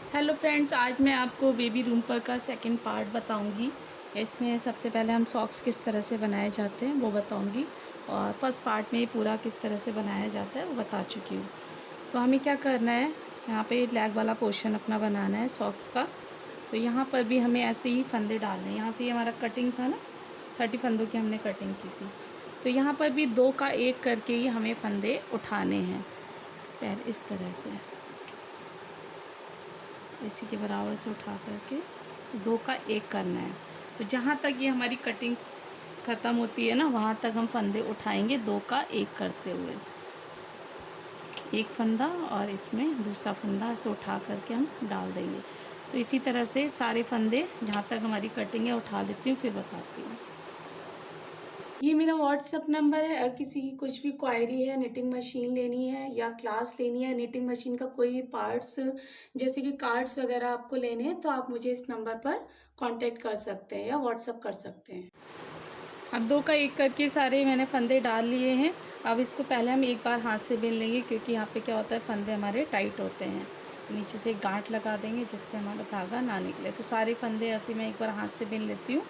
Hello friends, आज मैं आपको बेबी रूम्पर का सेकंड पार्ट बताऊंगी। इसमें सबसे पहले हम सॉक्स किस तरह से बनाए जाते हैं वो बताऊंगी, और फर्स्ट पार्ट में पूरा किस तरह से बनाया जाता है वो बता चुकी हूँ। तो हमें क्या करना है, यहाँ पे लेग वाला पोर्शन अपना बनाना है सॉक्स का। तो यहाँ पर भी हमें ऐसे ही फंदे डालने हैं। यहाँ से हमारा कटिंग था ना, 30 फंदों की हमने कटिंग की थी। तो यहाँ पर भी 2 का 1 करके ही हमें फंदे उठाने हैं, पैर इस तरह से इसी के बराबर से उठा करके 2 का 1 करना है। तो जहाँ तक ये हमारी कटिंग ख़त्म होती है ना, वहाँ तक हम फंदे उठाएंगे 2 का 1 करते हुए। एक फंदा और इसमें दूसरा फंदा ऐसे उठा करके हम डाल देंगे। तो इसी तरह से सारे फंदे जहाँ तक हमारी कटिंग है उठा लेती हूँ, फिर बताती हूँ। ये मेरा व्हाट्सअप नंबर है। अगर किसी की कुछ भी क्वायरी है, निटिंग मशीन लेनी है या क्लास लेनी है, निटिंग मशीन का कोई भी पार्ट्स जैसे कि कार्ड्स वगैरह आपको लेने हैं, तो आप मुझे इस नंबर पर कांटेक्ट कर सकते हैं या व्हाट्सअप कर सकते हैं। अब 2 का 1 करके सारे मैंने फंदे डाल लिए हैं। अब इसको पहले हम एक बार हाथ से बिन लेंगे, क्योंकि यहाँ पे क्या होता है, फंदे हमारे टाइट होते हैं। नीचे से एक गांठ लगा देंगे जिससे हमारा धागा ना निकले। तो सारे फंदे ऐसे मैं एक बार हाथ से बिन लेती हूँ,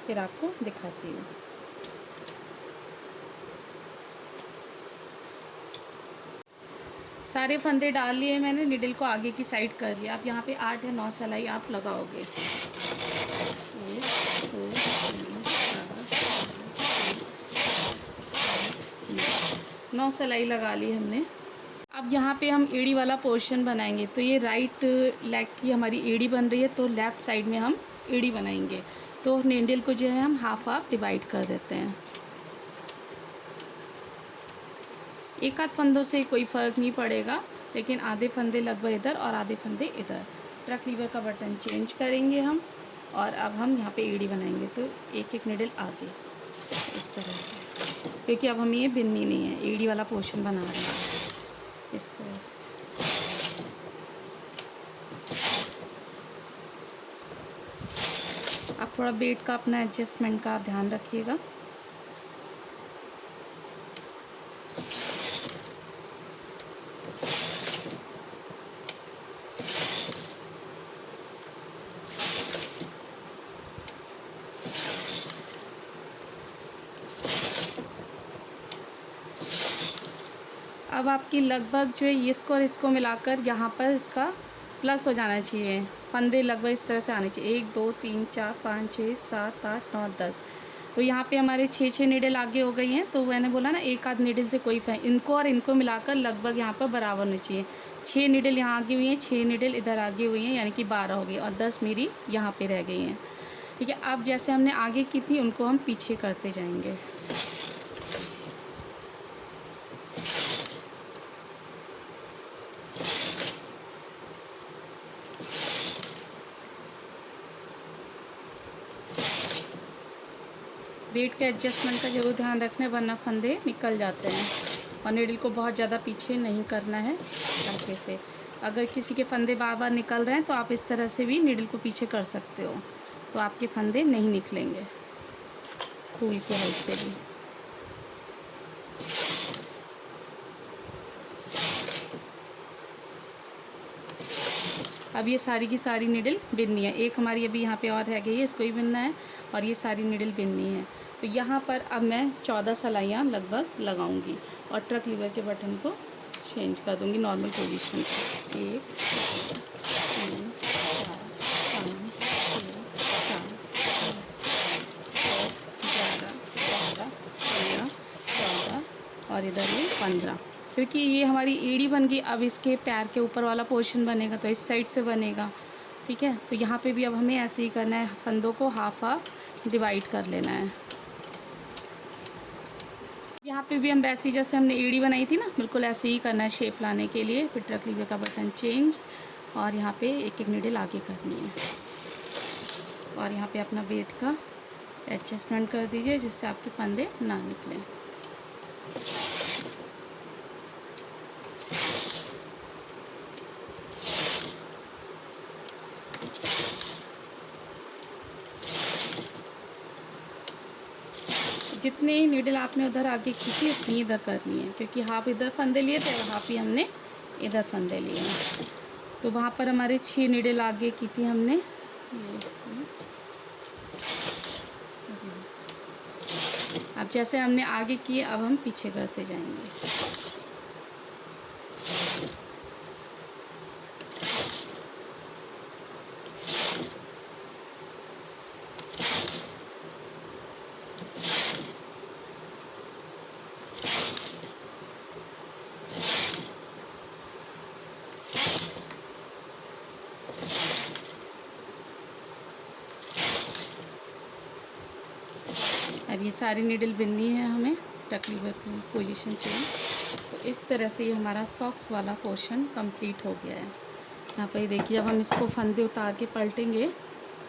फिर आपको दिखाती हूँ। सारे फंदे डाल लिए मैंने, निडल को आगे की साइड कर लिया। आप यहाँ पे 8 या 9 सिलाई आप लगाओगे। 1 2 3 4 9 सिलाई लगा ली हमने। अब यहाँ पे हम एड़ी वाला पोर्शन बनाएंगे। तो ये राइट लेग की हमारी एड़ी बन रही है, तो लेफ़्ट साइड में हम एड़ी बनाएंगे। तो निडल को जो है हम हाफ हाफ डिवाइड कर देते हैं। एक आध फंदों से कोई फ़र्क नहीं पड़ेगा, लेकिन आधे फंदे लगभग इधर और आधे फंदे इधर। ट्रक लीवर का बटन चेंज करेंगे हम, और अब हम यहाँ पे एड़ी बनाएंगे। तो एक एक निडल आगे इस तरह से, क्योंकि अब हमें ये बिननी नहीं है, एड़ी वाला पोर्शन बना रहे हैं इस तरह से। अब थोड़ा वेट का अपना एडजस्टमेंट का ध्यान रखिएगा। अब आपकी लगभग जो है इसको और इसको मिलाकर यहाँ पर इसका प्लस हो जाना चाहिए। फंदे लगभग इस तरह से आने चाहिए, 1 2 3 4 5 6 7 8 9 10। तो यहाँ पे हमारे 6 निडल आगे हो गई हैं। तो मैंने बोला ना, एक आध निडल से कोई इनको और इनको मिलाकर लगभग यहाँ पर बराबर होनी चाहिए। 6 निडल यहाँ आगे हुई हैं, 6 निडल इधर आगे हुई हैं, यानी कि 12 हो गई, और 10 मेरी यहाँ पे रह गई हैं। ठीक है, अब जैसे हमने आगे की थी उनको हम पीछे करते जाएंगे। वेट के एडजस्टमेंट का जरूर ध्यान रखना है, वरना फंदे निकल जाते हैं। और नीडल को बहुत ज़्यादा पीछे नहीं करना है हल्के से। अगर किसी के फंदे बार बार निकल रहे हैं तो आप इस तरह से भी नीडल को पीछे कर सकते हो, तो आपके फंदे नहीं निकलेंगे टूल की हेल्प से भी। अब ये सारी की सारी नीडल बिननी है। एक हमारी अभी यहाँ पे और रह गई है, इसको ही बिनना है, और ये सारी नीडल बिननी है। तो यहाँ पर अब मैं 14 सिलाइयाँ लगभग लगाऊंगी, और ट्रक लीवर के बटन को चेंज कर दूंगी नॉर्मल पोजीशन पे। 1 2 3 4 5 6 7 8 9 10 11 12 13 14 और इधर ये 15। क्योंकि ये हमारी एड़ी बन गई, अब इसके पैर के ऊपर वाला पोर्शन बनेगा तो इस साइड से बनेगा। ठीक है, तो यहाँ पे भी अब हमें ऐसे ही करना है, फंदों को हाफ हाफ डिवाइड कर लेना है। यहाँ पे भी हम वैसे ही जैसे हमने एड़ी बनाई थी ना, बिल्कुल ऐसे ही करना है शेप लाने के लिए। फिर ट्रक लीवर का बटन चेंज, और यहाँ पे एक एक नीडल आगे करनी है, और यहाँ पे अपना वेट का एडजस्टमेंट कर दीजिए जिससे आपके फंदे ना निकलें। जितनी नीडल आपने उधर आगे की थी उतनी इधर करनी है, क्योंकि हाफ इधर फंदे लिए थे और हाफ ही हमने इधर फंदे लिए हैं। तो वहाँ पर हमारे 6 नीडल आगे की थी हमने। अब जैसे हमने आगे किए, अब हम पीछे करते जाएंगे। अब ये सारी नीडल बिननी है हमें टकली पोजीशन चाहिए। तो इस तरह से ये हमारा सॉक्स वाला पोर्शन कंप्लीट हो गया है। यहाँ पर देखिए, जब हम इसको फंदे उतार के पलटेंगे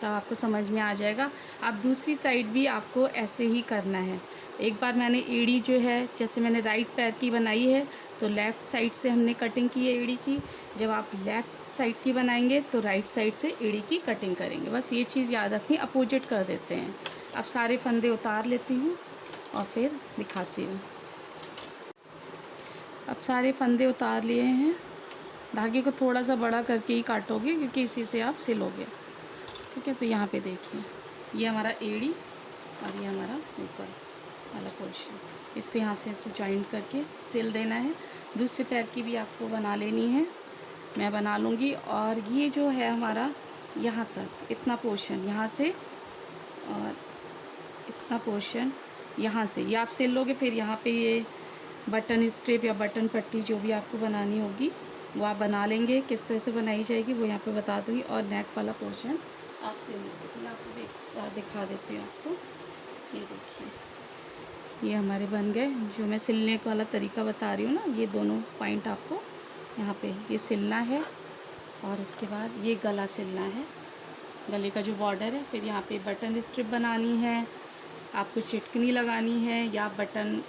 तब आपको समझ में आ जाएगा। अब दूसरी साइड भी आपको ऐसे ही करना है। एक बार मैंने एड़ी जो है, जैसे मैंने राइट पैर की बनाई है तो लेफ़्ट साइड से हमने कटिंग की है एड़ी की। जब आप लेफ़्ट साइड की बनाएंगे तो राइट साइड से एड़ी की कटिंग करेंगे। बस ये चीज़ याद रखनी, अपोजिट कर देते हैं। अब सारे फंदे उतार लेती हूँ और फिर दिखाती हूँ। अब सारे फंदे उतार लिए हैं। धागे को थोड़ा सा बड़ा करके ही काटोगे क्योंकि इसी से आप सिलोगे। ठीक है, तो यहाँ पे देखिए, ये हमारा एड़ी और ये हमारा ऊपर वाला पोर्शन, इसको यहाँ से ऐसे जॉइंट करके सिल देना है। दूसरे पैर की भी आपको बना लेनी है, मैं बना लूँगी। और ये जो है हमारा यहाँ तक इतना पोर्शन, यहाँ से और इतना पोर्शन यहाँ से, ये आप सिल लोगे। फिर यहाँ पे ये बटन स्ट्रिप या बटन पट्टी जो भी आपको बनानी होगी वो आप बना लेंगे। किस तरह से बनाई जाएगी वो यहाँ पे बता दूँगी। और नेक वाला पोर्शन आप सिल लोगे। मैं आपको एक्स्ट्रा दिखा देती हूँ आपको। ये देखिए, ये हमारे बन गए। जो मैं सिलने वाला तरीका बता रही हूँ ना, ये दोनों पॉइंट आपको यहाँ पे ये सिलना है। और इसके बाद ये गला सिलना है, गले का जो बॉर्डर है। फिर यहाँ पे बटन स्ट्रिप बनानी है, आपको चिटकनी लगानी है या बटन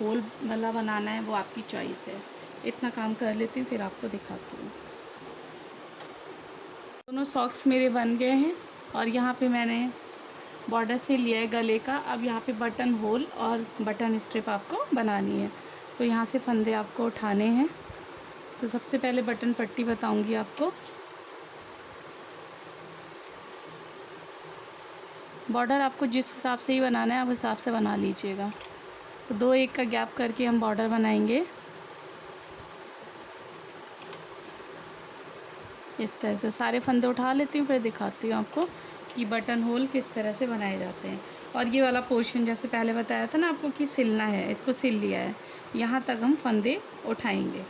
होल वाला बनाना है, वो आपकी चॉइस है। इतना काम कर लेती हूँ फिर आपको दिखाती हूँ। दोनों सॉक्स मेरे बन गए हैं और यहाँ पे मैंने बॉर्डर से लिया है गले का। अब यहाँ पे बटन होल और बटन स्ट्रिप आपको बनानी है। तो यहाँ से फंदे आपको उठाने हैं। तो सबसे पहले बटन पट्टी बताऊँगी आपको। बॉर्डर आपको जिस हिसाब से ही बनाना है आप उस हिसाब से बना लीजिएगा। तो 2-1 का गैप करके हम बॉर्डर बनाएंगे इस तरह से। सारे फंदे उठा लेती हूँ फिर दिखाती हूँ आपको कि बटन होल किस तरह से बनाए जाते हैं। और ये वाला पोर्शन जैसे पहले बताया था ना आपको कि सिलना है, इसको सिल लिया है, यहाँ तक हम फंदे उठाएंगे।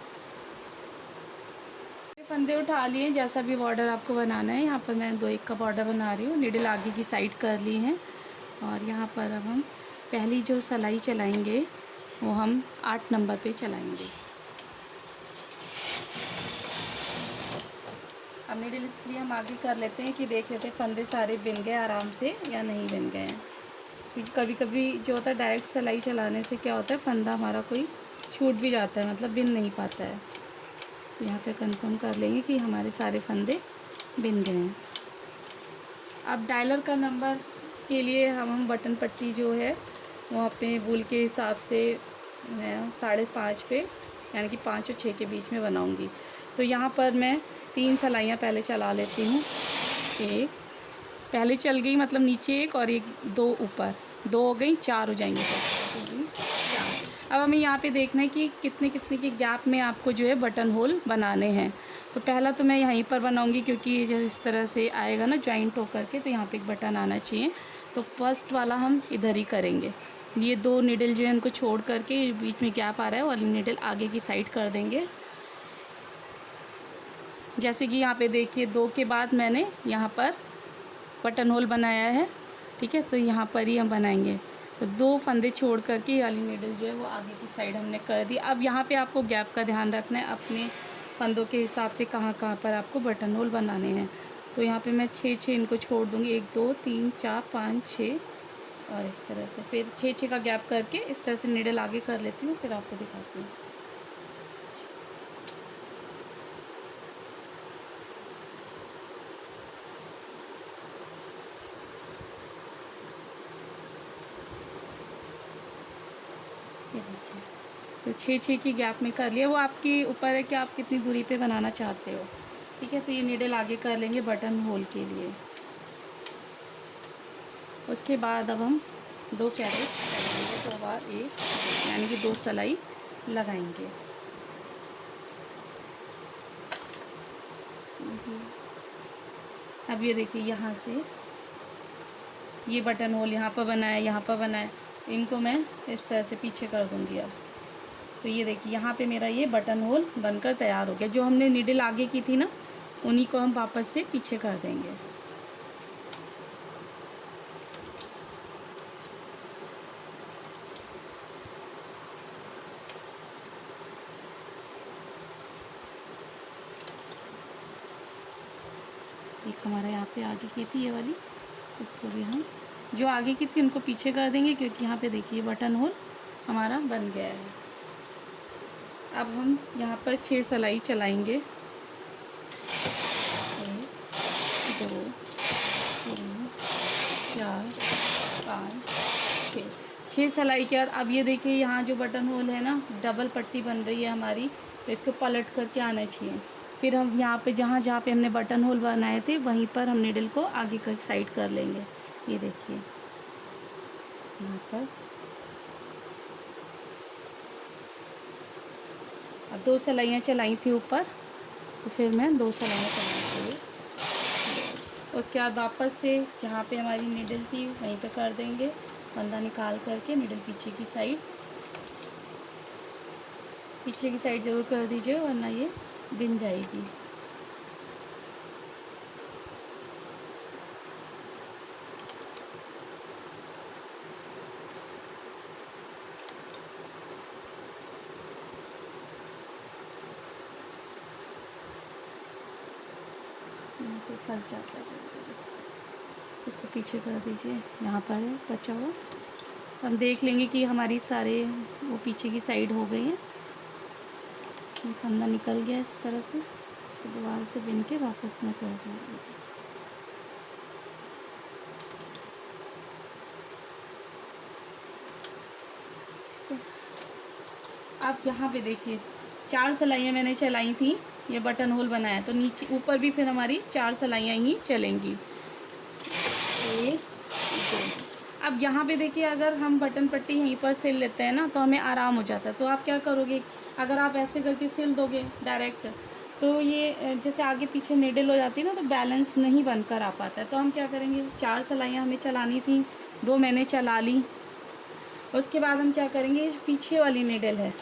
फंदे उठा लिए, जैसा भी बॉर्डर आपको बनाना है। यहाँ पर मैं 2-1 का बॉर्डर बना रही हूँ। नीडल आगे की साइड कर ली है और यहाँ पर अब हम पहली जो सिलाई चलाएंगे वो हम 8 नंबर पे चलाएंगे। अब नीडल इसलिए हम आगे कर लेते हैं कि देख लेते हैं फंदे सारे बिन गए आराम से या नहीं बिन गए हैं। क्योंकि कभी कभी जो होता है डायरेक्ट सिलाई चलाने से क्या होता है, फंदा हमारा कोई छूट भी जाता है, मतलब बिन नहीं पाता है। तो यहाँ पे कंफर्म कर लेंगे कि हमारे सारे फंदे बिन गए हैं। अब डायलर का नंबर के लिए हम बटन पट्टी जो है वो अपने वूल के हिसाब से मैं 5.5 पे, यानी कि 5 और 6 के बीच में बनाऊंगी। तो यहाँ पर मैं 3 सिलाइयाँ पहले चला लेती हूँ। एक पहले चल गई, मतलब नीचे एक और एक, 2 ऊपर, 2 हो गई, 4 हो जाएंगी। 4। अब हमें यहाँ पे देखना है कि कितने कितने के गैप में आपको जो है बटन होल बनाने हैं। तो पहला तो मैं यहीं पर बनाऊंगी क्योंकि ये जो इस तरह से आएगा ना जॉइंट होकर के, तो यहाँ पे एक बटन आना चाहिए। तो फर्स्ट वाला हम इधर ही करेंगे। ये 2 नीडल जो है इनको छोड़ करके बीच में गैप आ रहा है वाली नीडल आगे की साइड कर देंगे। जैसे कि यहाँ पे देखिए 2 के बाद मैंने यहाँ पर बटन होल बनाया है। ठीक है, तो यहाँ पर ही हम बनाएंगे। तो 2 फंदे छोड़ करके ये वाली नीडल जो है वो आगे की साइड हमने कर दी। अब यहाँ पे आपको गैप का ध्यान रखना है, अपने फंदों के हिसाब से कहाँ कहाँ पर आपको बटन होल बनाने हैं। तो यहाँ पे मैं 6 इनको छोड़ दूँगी, 1 2 3 4 5 6 और इस तरह से फिर 6 का गैप करके इस तरह से नीडल आगे कर लेती हूँ, फिर आपको दिखाती हूँ। ये देखिए, तो 6 की गैप में कर लिया। वो आपके ऊपर है कि आप कितनी दूरी पे बनाना चाहते हो। ठीक है। तो ये नीडल आगे कर लेंगे बटन होल के लिए। उसके बाद अब हम 2 कैरेट लगाएंगे, तो बाद एक यानी कि 2 सिलाई लगाएंगे। अब ये देखिए यहाँ से ये बटन होल यहाँ पर बना है, यहाँ पर बना है, इनको मैं इस तरह से पीछे कर दूँगी अब। तो ये देखिए यहाँ पे मेरा ये बटन होल बनकर तैयार हो गया। जो हमने नीडल आगे की थी ना, उन्हीं को हम वापस से पीछे कर देंगे। एक हमारा यहाँ पे आगे की थी ये वाली, इसको भी हम जो आगे की थी उनको पीछे कर देंगे, क्योंकि यहाँ पे देखिए बटन होल हमारा बन गया है। अब हम यहाँ पर 6 सिलाई चलाएंगे। 1 2 3 4 5 6 सिलाई के बाद अब ये देखिए यहाँ जो बटन होल है ना, डबल पट्टी बन रही है हमारी, तो इसको पलट करके आना चाहिए। फिर हम यहाँ पे जहाँ जहाँ पे हमने बटन होल बनाए थे वहीं पर हम नीडल को आगे का साइड कर लेंगे। ये देखिए यहाँ पर अब 2 सिलाइयाँ चलाई थी ऊपर, तो फिर मैं 2 सिलाइयाँ चलाऊँगी। उसके बाद वापस से जहाँ पे हमारी नीडल थी वहीं पे कर देंगे, फंदा निकाल करके नीडल पीछे की साइड ज़रूर कर दीजिए, वरना ये बिन जाएगी। यहाँ पे फंस जाता है, इसको पीछे कर दीजिए। यहाँ पर है बचा हुआ, हम देख लेंगे कि हमारी सारे वो पीछे की साइड हो गई है। फंदा निकल गया इस तरह से, इसको दोबारा से बिन के वापस में कर देंगे। आप यहाँ पे देखिए 4 सिलाइयाँ मैंने चलाई थी, ये बटन होल बनाया, तो नीचे ऊपर भी फिर हमारी 4 सिलाइयाँ ही चलेंगी। 1 2। अब यहाँ पे देखिए अगर हम बटन पट्टी यहीं पर सिल लेते हैं ना, तो हमें आराम हो जाता है। तो आप क्या करोगे, अगर आप ऐसे करके सिल दोगे डायरेक्ट, तो ये जैसे आगे पीछे नीडल हो जाती है ना, तो बैलेंस नहीं बनकर आ पाता है। तो हम क्या करेंगे, 4 सिलाइयाँ हमें चलानी थी, 2 मैंने चला ली। उसके बाद हम क्या करेंगे, पीछे वाली नीडल है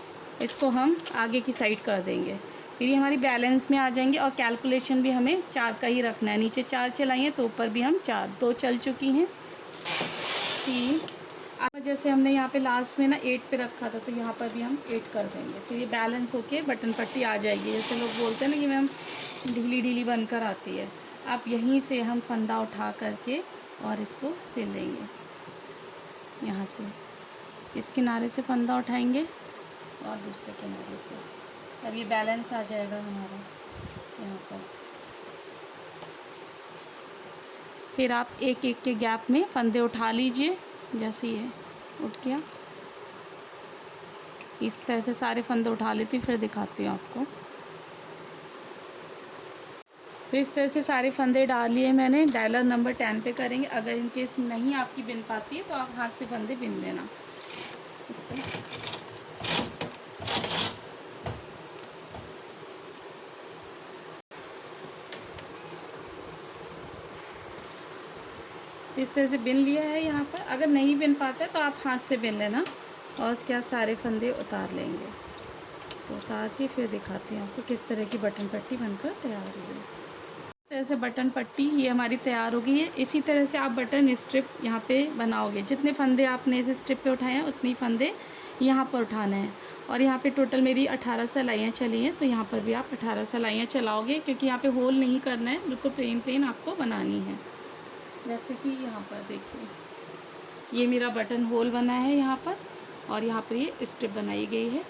इसको हम आगे की साइड कर देंगे, फिर ये हमारी बैलेंस में आ जाएंगे। और कैलकुलेशन भी हमें 4 का ही रखना है, नीचे 4 चलाइए तो ऊपर भी हम 4, 2 चल चुकी हैं, 3। अब जैसे हमने यहाँ पे लास्ट में ना 8 पे रखा था, तो यहाँ पर भी हम 8 कर देंगे, फिर ये बैलेंस होके बटन पट्टी आ जाएगी। जैसे लोग बोलते हैं ना कि मैम ढीली ढीली बनकर आती है, आप यहीं से हम फंदा उठा करके और इसको सिल लेंगे। यहाँ से इस किनारे से फंदा उठाएंगे और दूसरे किनारे से, अब ये बैलेंस आ जाएगा हमारा यहाँ पर। फिर आप एक एक के गैप में फंदे उठा लीजिए, जैसे ये उठ गया इस तरह से सारे फंदे उठा लेती, फिर दिखाती हूँ आपको। तो इस तरह से सारे फंदे डाल लिए मैंने, डायलर नंबर 10 पे करेंगे। अगर इनकेस नहीं आपकी बिन पाती है तो आप हाथ से फंदे बिन लेना इसको। इस तरह से बिन लिया है यहाँ पर। अगर नहीं बिन पाता है तो आप हाथ से बिन लेना, और उसके बाद सारे फंदे उतार लेंगे। तो उतार के फिर दिखाती हूँ आपको किस तरह की बटन पट्टी बनकर तैयार हुई है। इस तरह से बटन पट्टी ये हमारी तैयार हो गई है। इसी तरह से आप बटन स्ट्रिप यहाँ पे बनाओगे, जितने फंदे आपने इस स्ट्रिप पे उठाए हैं उतनी फंदे यहाँ पर उठाने हैं। और यहाँ पे टोटल मेरी 18 सिलाइयाँ चली हैं, तो यहाँ पर भी आप 18 सिलाइयाँ चलाओगे, क्योंकि यहाँ पे होल नहीं करना है, बिल्कुल प्लेन प्लेन आपको बनानी है। जैसे कि यहाँ पर देखिए ये मेरा बटन होल बना है यहाँ पर, और यहाँ पर ये स्ट्रिप बनाई गई है।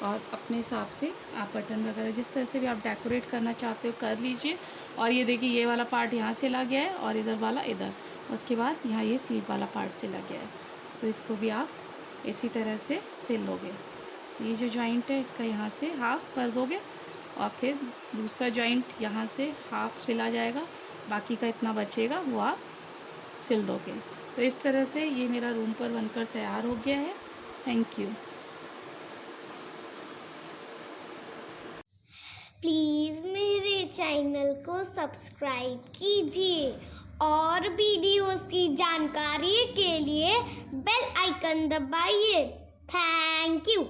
और अपने हिसाब से आप बटन वगैरह जिस तरह से भी आप डेकोरेट करना चाहते हो कर लीजिए। और ये देखिए ये वाला पार्ट यहाँ से लग गया है और इधर वाला इधर, उसके बाद यहाँ ये स्लीव वाला पार्ट से लग गया है, तो इसको भी आप इसी तरह से सिल लोगे। ये जो जॉइंट है इसका यहाँ से हाफ कर दोगे और फिर दूसरा जॉइंट यहाँ से हाफ सिला जाएगा, बाकी का इतना बचेगा वो आप सिल दोगे। तो इस तरह से ये मेरा रूम पर बनकर तैयार हो गया है। Thank you. प्लीज़ मेरे चैनल को सब्सक्राइब कीजिए और वीडियोस की जानकारी के लिए बेल आइकन दबाइए। Thank you.